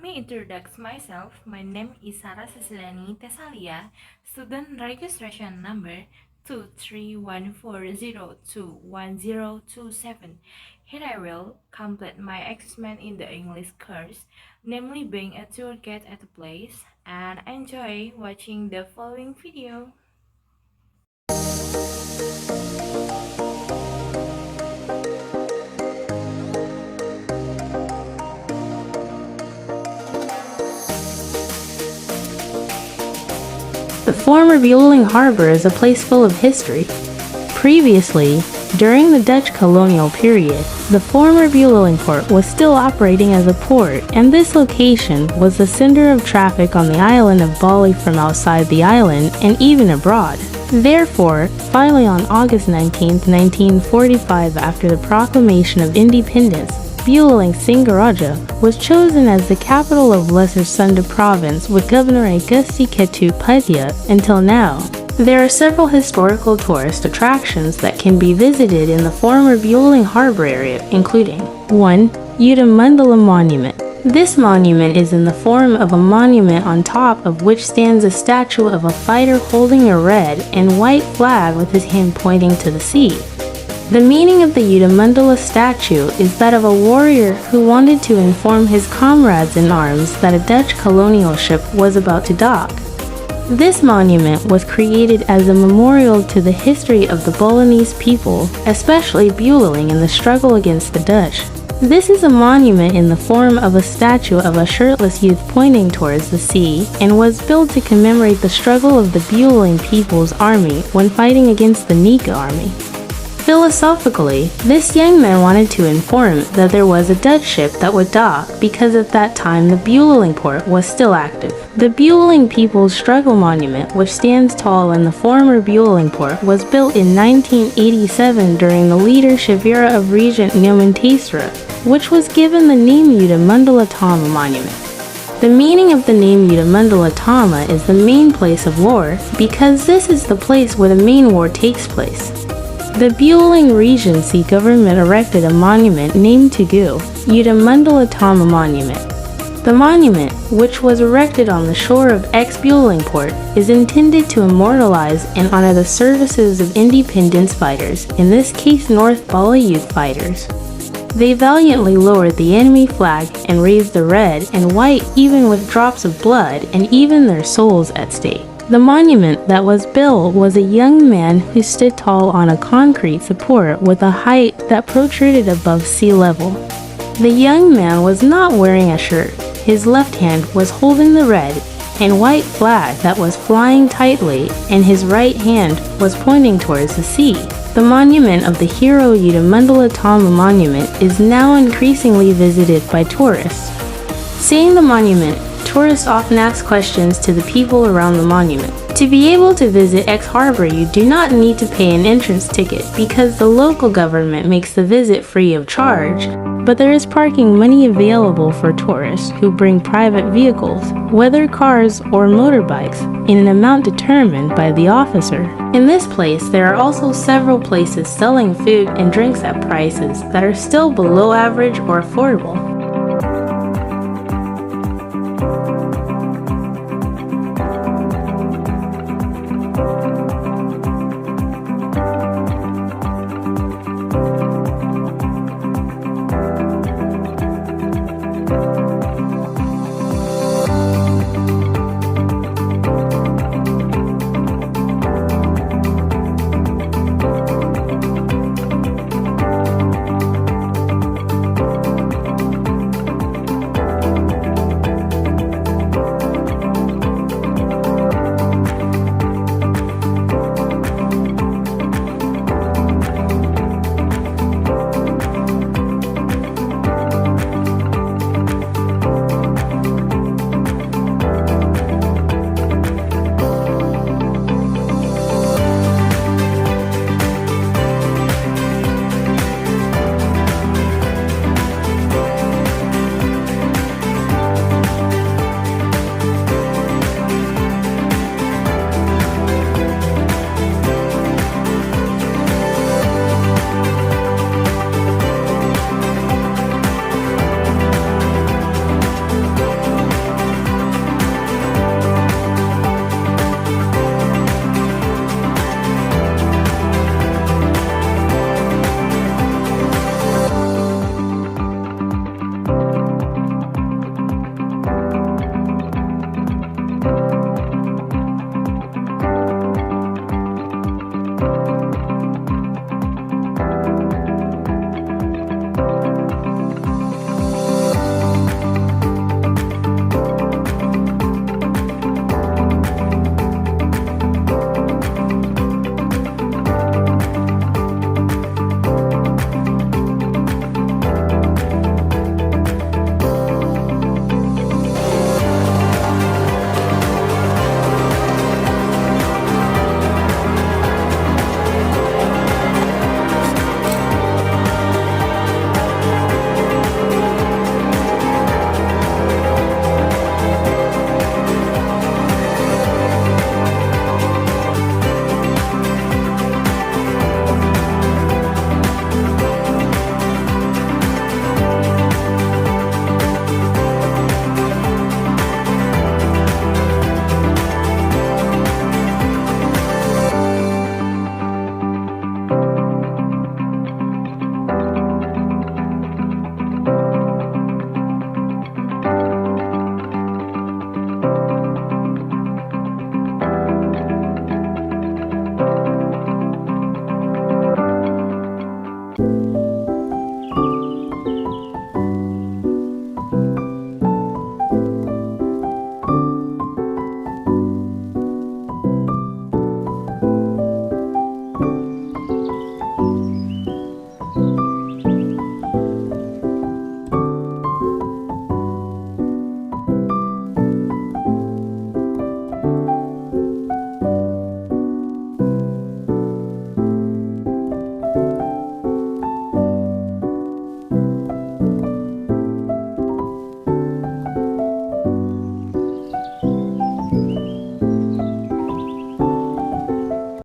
me introduce myself. My name is Sara Tesalia, student registration number 2314021027. Here I will complete my assessment in the English course, namely being a tour guide at a place, and enjoy watching the following video. The former Bueling Harbor is a place full of history. Previously, during the Dutch colonial period, the former Bueling port was still operating as a port, and this location was the center of traffic on the island of Bali from outside the island and even abroad. Therefore, finally on August 19, 1945, after the proclamation of independence, Bueling Singaraja was chosen as the capital of Lesser Sunda province with Governor Agusti Ketu Padya until now. There are several historical tourist attractions that can be visited in the former Bueling Harbor area, including 1. Mandala Monument. This monument is in the form of a monument on top of which stands a statue of a fighter holding a red and white flag with his hand pointing to the sea. The meaning of the Mandala statue is that of a warrior who wanted to inform his comrades in arms that a Dutch colonial ship was about to dock. This monument was created as a memorial to the history of the Balinese people, especially Bueling, in the struggle against the Dutch. This is a monument in the form of a statue of a shirtless youth pointing towards the sea and was built to commemorate the struggle of the Bueling People's Army when fighting against the Nika Army. Philosophically, this young man wanted to inform that there was a Dutch ship that would dock because at that time the Bueling port was still active. The Bueling People's Struggle Monument, which stands tall in the former Bueling port, was built in 1987 during the leadership era of Regent Nyomantasara, which was given the name Mandalatama Monument. The meaning of the name Mandalatama is the main place of war because this is the place where the main war takes place. The Bueling Regency government erected a monument named Tugu, Mandalatama Monument. The monument, which was erected on the shore of ex-Bueling port, is intended to immortalize and honor the services of independence fighters, in this case North Bali youth fighters. They valiantly lowered the enemy flag and raised the red and white even with drops of blood and even their souls at stake. The monument that was built was a young man who stood tall on a concrete support with a height that protruded above sea level. The young man was not wearing a shirt. His left hand was holding the red and white flag that was flying tightly, and his right hand was pointing towards the sea. The monument of the hero Mandalatama Monument is now increasingly visited by tourists. Seeing the monument, tourists often ask questions to the people around the monument. To be able to visit X Harbor, you do not need to pay an entrance ticket because the local government makes the visit free of charge, but there is parking money available for tourists who bring private vehicles, whether cars or motorbikes, in an amount determined by the officer. In this place, there are also several places selling food and drinks at prices that are still below average or affordable.